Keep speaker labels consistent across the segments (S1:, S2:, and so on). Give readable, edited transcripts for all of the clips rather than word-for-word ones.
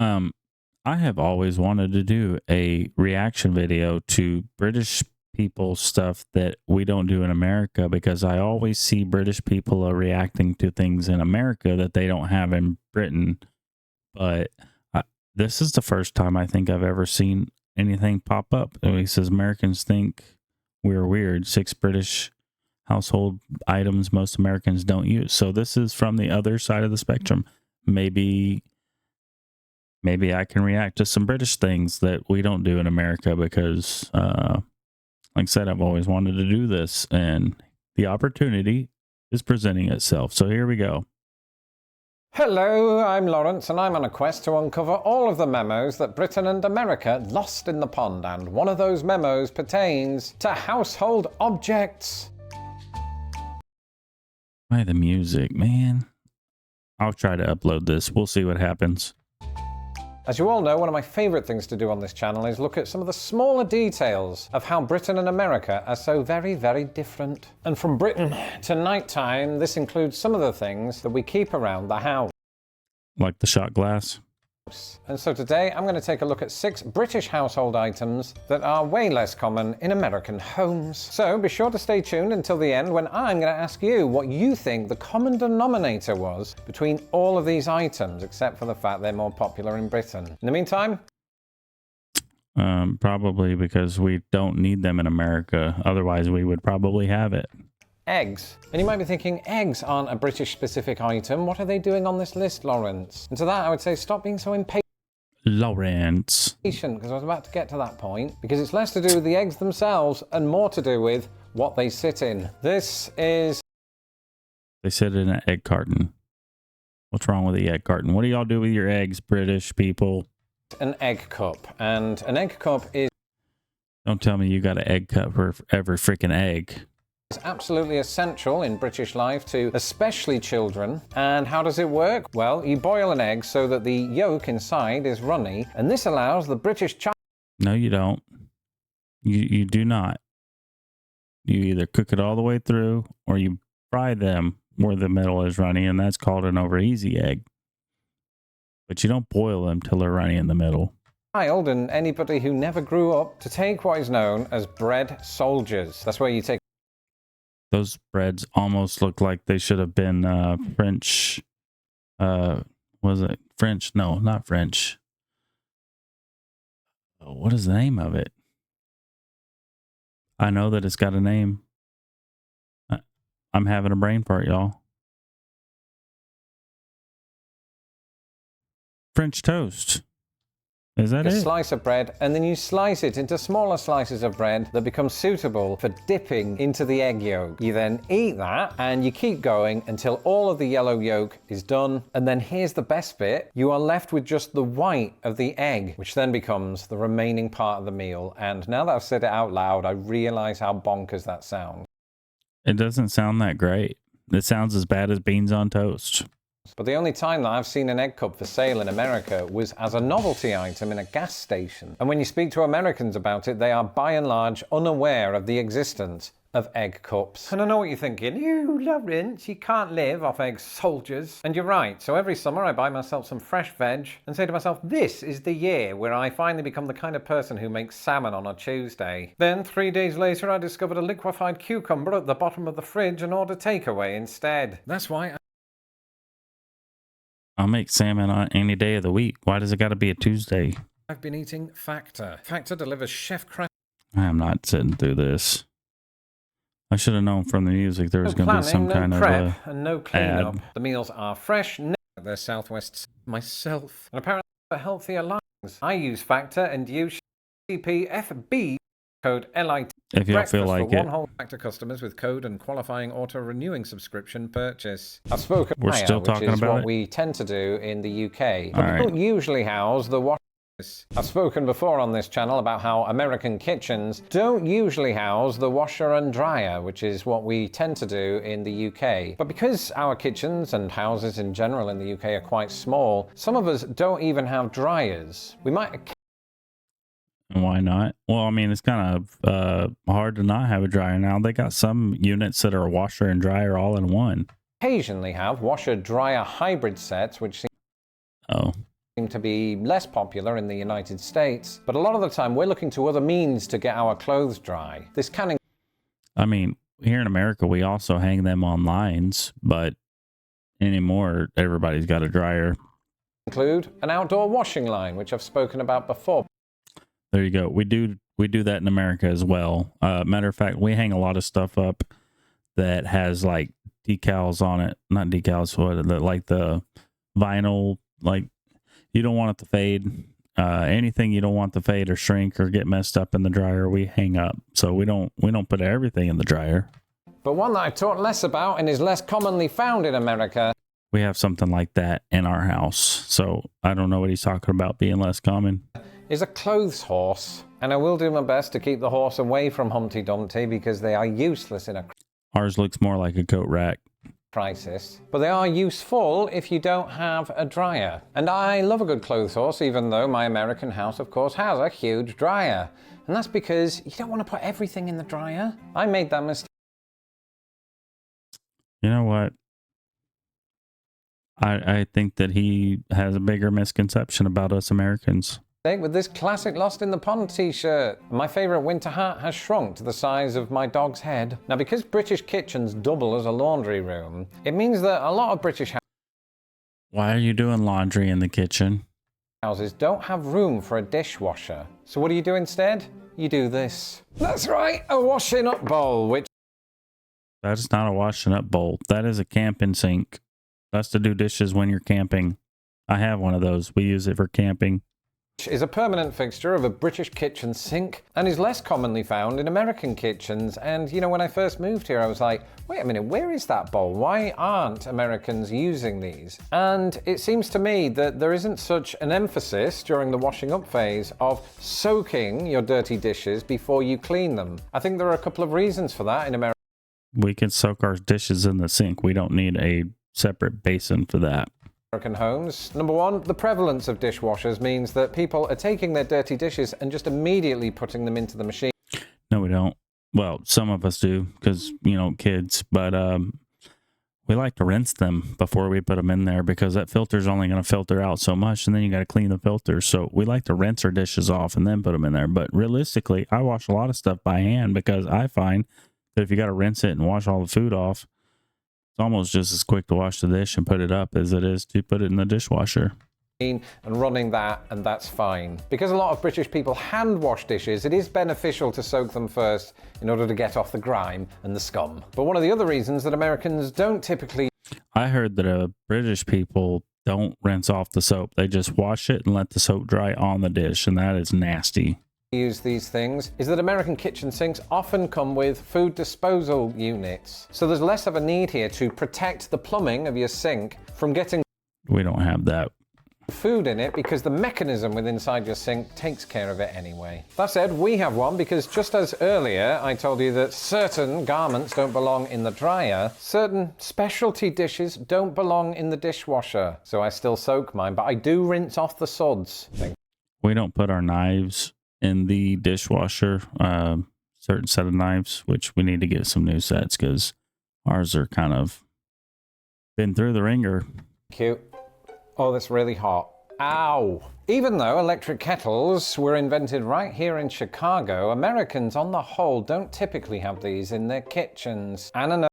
S1: Um, I have always wanted to do a reaction video to British people stuff that we don't do in America because I always see British people are reacting to things in America that they don't have in Britain. But this is the first time I think I've ever seen anything pop up. He says Americans think we're weird. 6 British household items most Americans don't use. So this is from the other side of the spectrum. Maybe I can react to some British things that we don't do in America because, like I said, I've always wanted to do this and the opportunity is presenting itself. So here we go.
S2: Hello, I'm Lawrence and I'm on a quest to uncover all of the memos that Britain and America lost in the pond, and one of those memos pertains to household objects.
S1: Why the music, man? I'll try to upload this. We'll see what happens.
S2: As you all know, one of my favourite things to do on this channel is look at some of the smaller details of how Britain and America are so very, very different. And from Britain to nighttime, this includes some of the things that we keep around the house.
S1: Like the shot glass.
S2: And so today I'm going to take a look at 6 British household items that are way less common in American homes. So be sure to stay tuned until the end when I'm going to ask you what you think the common denominator was between all of these items, except for the fact they're more popular in Britain. In the meantime,
S1: probably because we don't need them in America. Otherwise we would probably have it.
S2: eggs. And you might be thinking, eggs aren't a British specific item. What are they doing on this list, Lawrence? And to that I would say stop being so impatient.
S1: Lawrence.
S2: Because I was about to get to that point, because it's less to do with the eggs themselves and more to do with what they sit in. This is...
S1: They sit in an egg carton. What's wrong with the egg carton? What do y'all do with your eggs, British people?
S2: An egg cup. And an egg cup is...
S1: Don't tell me you got an egg cup for every freaking egg.
S2: It's absolutely essential in British life to especially children. And how does it work? Well, you boil an egg so that the yolk inside is runny, and this allows the British child...
S1: No, you don't. You do not. You either cook it all the way through or you fry them where the middle is runny, and that's called an over easy egg. But you don't boil them till they're runny in the middle.
S2: Child and anybody who never grew up to take what is known as bread soldiers. That's where you take...
S1: Those breads almost look like they should have been French. Was it French? No, not French. What is the name of it? I know that it's got a name. I'm having a brain fart, y'all. French toast. Is that
S2: a
S1: it?
S2: Slice of bread, and then you slice it into smaller slices of bread that become suitable for dipping into the egg yolk. You then eat that, and you keep going until all of the yellow yolk is done. And then here's the best bit. You are left with just the white of the egg, which then becomes the remaining part of the meal. And now that I've said it out loud, I realize how bonkers that sounds.
S1: It doesn't sound that great. It sounds as bad as beans on toast.
S2: But the only time that I've seen an egg cup for sale in America was as a novelty item in a gas station. And when you speak to Americans about it, they are by and large unaware of the existence of egg cups. And I know what you're thinking, you Lawrence, you can't live off egg soldiers. And you're right, so every summer I buy myself some fresh veg and say to myself, this is the year where I finally become the kind of person who makes salmon on a Tuesday. Then 3 days later I discovered a liquefied cucumber at the bottom of the fridge and ordered takeaway instead. That's why
S1: I'll make salmon on any day of the week. Why does it got to be a Tuesday?
S2: I've been eating Factor. Factor delivers chef-crafted...
S1: I am not sitting through this. I should have known from the music there was going to be some kind of
S2: and no cleanup.
S1: ad.
S2: The meals are fresh. They're Southwest myself. And apparently for healthier lungs. I use Factor and use CPFB code LIT.
S1: If y'all feel like
S2: for
S1: it.
S2: One whole Factor customers with code and qualifying auto-renewing subscription purchase. I've spoken
S1: We're still talking
S2: which is
S1: about
S2: what
S1: it?
S2: we tend to do in the UK.
S1: All
S2: But we don't
S1: right.
S2: usually house the wash. I've spoken before on this channel about how American kitchens don't usually house the washer and dryer, which is what we tend to do in the UK. But because our kitchens and houses in general in the UK are quite small, some of us don't even have dryers. We might...
S1: And why not? Well, I mean, it's kind of hard to not have a dryer now. They got some units that are a washer and dryer all in one.
S2: occasionally have washer-dryer hybrid sets, which seem...
S1: Oh.
S2: seem to be less popular in the United States, but a lot of the time we're looking to other means to get our clothes dry. This can
S1: I mean, here in America, we also hang them on lines, but anymore, everybody's got a dryer.
S2: include an outdoor washing line, which I've spoken about before.
S1: There you go. We do that in America as well. Matter of fact, we hang a lot of stuff up that has like decals on it. Not decals, like the vinyl, like you don't want it to fade. Anything you don't want to fade or shrink or get messed up in the dryer, we hang up. So we don't put everything in the dryer.
S2: But one that I've talked less about and is less commonly found in America.
S1: We have something like that in our house. So I don't know what he's talking about being less common.
S2: Is a clothes horse. And I will do my best to keep the horse away from Humpty Dumpty because they are useless in a
S1: Ours looks more like a coat rack.
S2: crisis. But they are useful if you don't have a dryer. And I love a good clothes horse, even though my American house, of course, has a huge dryer. And that's because you don't want to put everything in the dryer. I made that mistake.
S1: You know what? I think that he has a bigger misconception about us Americans.
S2: With this classic Lost in the Pond t-shirt. My favourite winter hat has shrunk to the size of my dog's head. Now, because British kitchens double as a laundry room, it means that a lot of British
S1: Why are you doing laundry in the kitchen?
S2: houses don't have room for a dishwasher. So what do you do instead? You do this. That's right, a washing up bowl, which
S1: That is not a washing up bowl. That is a camping sink. That's to do dishes when you're camping. I have one of those. We use it for camping.
S2: is a permanent fixture of a British kitchen sink and is less commonly found in American kitchens. And you know, when I first moved here, I was like, wait a minute, where is that bowl? Why aren't Americans using these? And it seems to me that there isn't such an emphasis during the washing up phase of soaking your dirty dishes before you clean them. I think there are a couple of reasons for that in America.
S1: We can soak our dishes in the sink. We don't need a separate basin for that.
S2: American homes. Number one, the prevalence of dishwashers means that people are taking their dirty dishes and just immediately putting them into the machine.
S1: No, we don't. Well, some of us do because, you know, kids, but we like to rinse them before we put them in there because that filter's only going to filter out so much and then you got to clean the filter. So we like to rinse our dishes off and then put them in there. But realistically, I wash a lot of stuff by hand because I find that if you got to rinse it and wash all the food off, it's almost just as quick to wash the dish and put it up as it is to put it in the dishwasher.
S2: And running that, and that's fine. Because a lot of British people hand wash dishes, it is beneficial to soak them first in order to get off the grime and the scum. But one of the other reasons that Americans don't typically
S1: I heard that British people don't rinse off the soap. They just wash it and let the soap dry on the dish, and that is nasty.
S2: use these things is that American kitchen sinks often come with food disposal units. So there's less of a need here to protect the plumbing of your sink from getting
S1: We don't have that.
S2: food in it because the mechanism within inside your sink takes care of it anyway. That said, we have one because just as earlier I told you that certain garments don't belong in the dryer, certain specialty dishes don't belong in the dishwasher. So I still soak mine, but I do rinse off the suds.
S1: We don't put our knives in the dishwasher, certain set of knives, which we need to get some new sets because ours are kind of been through the ringer.
S2: Cute. Oh, that's really hot. Ow! Even though electric kettles were invented right here in Chicago, Americans on the whole don't typically have these in their kitchens. And I know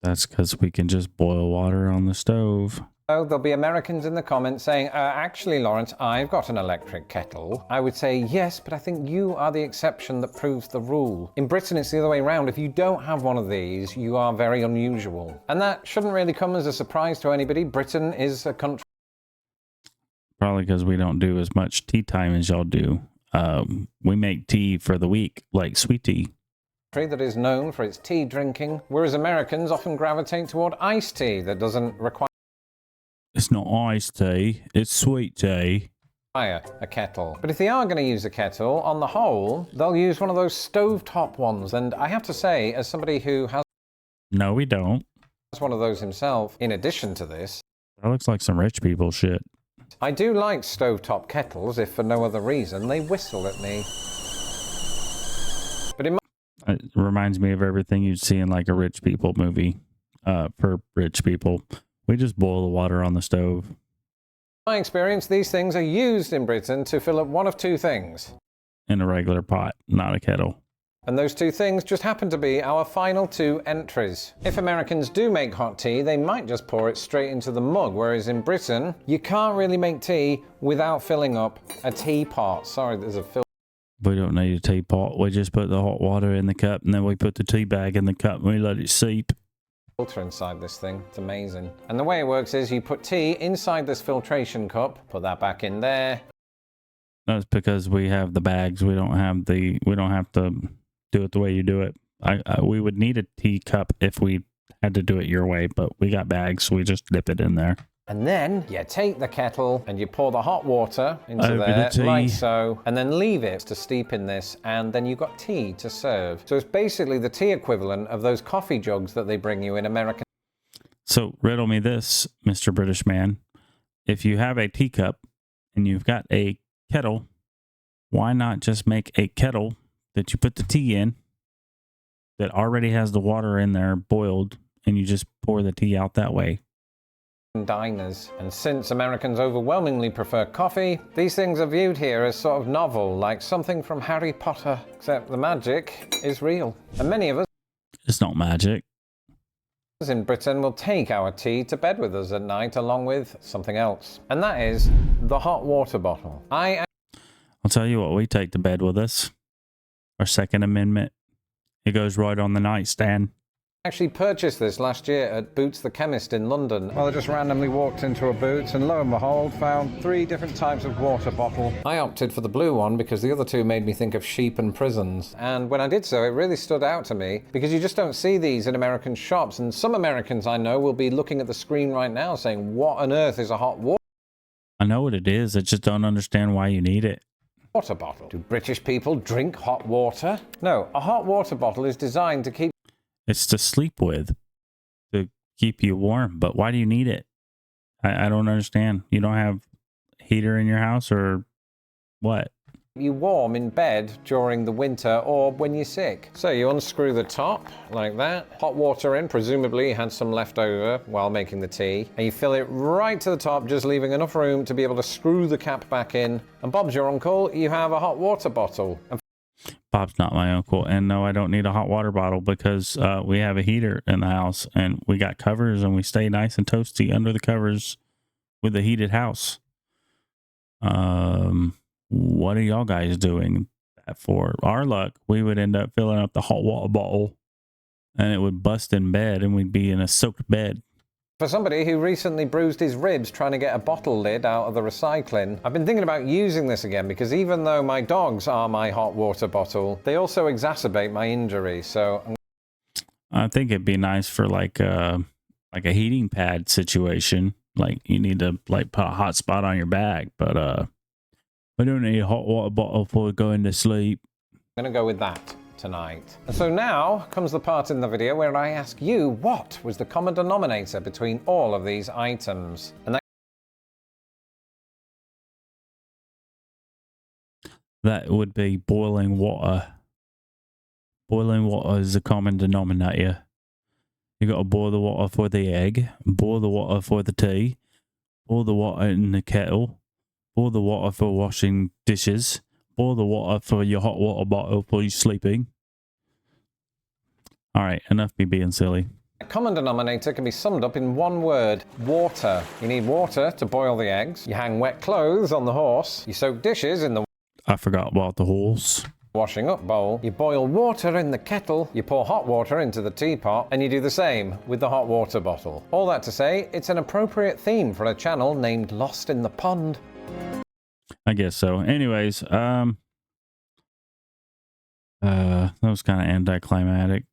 S1: That's because we can just boil water on the stove.
S2: there'll be Americans in the comments saying, actually, Lawrence, I've got an electric kettle. I would say, yes, but I think you are the exception that proves the rule. In Britain, it's the other way around. If you don't have one of these, you are very unusual. And that shouldn't really come as a surprise to anybody. Britain is a country
S1: Probably because we don't do as much tea time as y'all do. We make tea for the week, like sweet tea.
S2: that is known for its tea drinking, whereas Americans often gravitate toward iced tea that doesn't require
S1: It's not iced tea, it's sweet tea.
S2: a kettle. But if they are going to use a kettle, on the whole, they'll use one of those stovetop ones. And I have to say, as somebody who has
S1: No, we don't.
S2: one of those himself, in addition to this,
S1: That looks like some rich people shit.
S2: I do like stovetop kettles, if for no other reason. They whistle at me. But in
S1: It reminds me of everything you'd see in like a rich people movie. For rich people, we just boil the water on the stove.
S2: my experience, these things are used in Britain to fill up one of two things.
S1: In a regular pot, not a kettle.
S2: And those two things just happen to be our final two entries. If Americans do make hot tea, they might just pour it straight into the mug, whereas in Britain, you can't really make tea without filling up a teapot. Sorry, there's a
S1: We don't need a teapot. We just put the hot water in the cup, and then we put the tea bag in the cup, and we let it seep.
S2: filter inside this thing. It's amazing. And the way it works is you put tea inside this filtration cup, put that back in there.
S1: That's because we have the bags. We don't have to do it the way you do it. We would need a teacup if we had to do it your way, but we got bags, so we just dip it in there.
S2: And then you take the kettle and you pour the hot water into there, like so, and then leave it to steep in this, and then you've got tea to serve. So it's basically the tea equivalent of those coffee jugs that they bring you in America.
S1: So riddle me this, Mr. British man. If you have a teacup and you've got a kettle, why not just make a kettle that you put the tea in that already has the water in there boiled, and you just pour the tea out that way?
S2: Diners. And since Americans overwhelmingly prefer coffee, these things are viewed here as sort of novel, like something from Harry Potter, except the magic is real. And many of us
S1: It's not magic.
S2: in Britain will take our tea to bed with us at night along with something else, and that is the hot water bottle.
S1: I'll tell you what we take to bed with us. Our Second Amendment. It goes right on the nightstand.
S2: Actually purchased this last year at Boots the Chemist in London. Well, I just randomly walked into a Boots and lo and behold found 3 different types of water bottle. I opted for the blue one because the other two made me think of sheep and prisons. And when I did so, it really stood out to me because you just don't see these in American shops. And some Americans I know will be looking at the screen right now saying, what on earth is a hot water?
S1: I know what it is. I just don't understand why you need it.
S2: Water bottle. Do British people drink hot water? No, a hot water bottle is designed to keep
S1: It's to sleep with, to keep you warm. But why do you need it? I don't understand. You don't have heater in your house or what?
S2: you warm in bed during the winter or when you're sick. So you unscrew the top like that, hot water in, presumably you had some left over while making the tea, and you fill it right to the top, just leaving enough room to be able to screw the cap back in. And Bob's your uncle, you have a hot water bottle. And
S1: Bob's not my uncle, and no, I don't need a hot water bottle because we have a heater in the house, and we got covers, and we stay nice and toasty under the covers with a heated house. What are y'all guys doing that for? Our luck, we would end up filling up the hot water bottle, and it would bust in bed, and we'd be in a soaked bed.
S2: for somebody who recently bruised his ribs trying to get a bottle lid out of the recycling, I've been thinking about using this again because even though my dogs are my hot water bottle, they also exacerbate my injury. So
S1: I think it'd be nice for like a heating pad situation. Like you need to like put a hot spot on your bag, but we don't need a hot water bottle for going to sleep.
S2: I'm going to go with that tonight. And so now comes the part in the video where I ask you what was the common denominator between all of these items. And
S1: That would be boiling water. Boiling water is the common denominator. You got to boil the water for the egg, boil the water for the tea, boil the water in the kettle, boil the water for washing dishes, boil the water for your hot water bottle for you sleeping. All right, enough me being silly.
S2: a common denominator can be summed up in one word: water. You need water to boil the eggs. You hang wet clothes on the horse. You soak dishes in the
S1: I forgot about the horse.
S2: washing up bowl. You boil water in the kettle. You pour hot water into the teapot, and you do the same with the hot water bottle. All that to say, it's an appropriate theme for a channel named Lost in the Pond.
S1: I guess so. Anyways, that was kind of anticlimactic.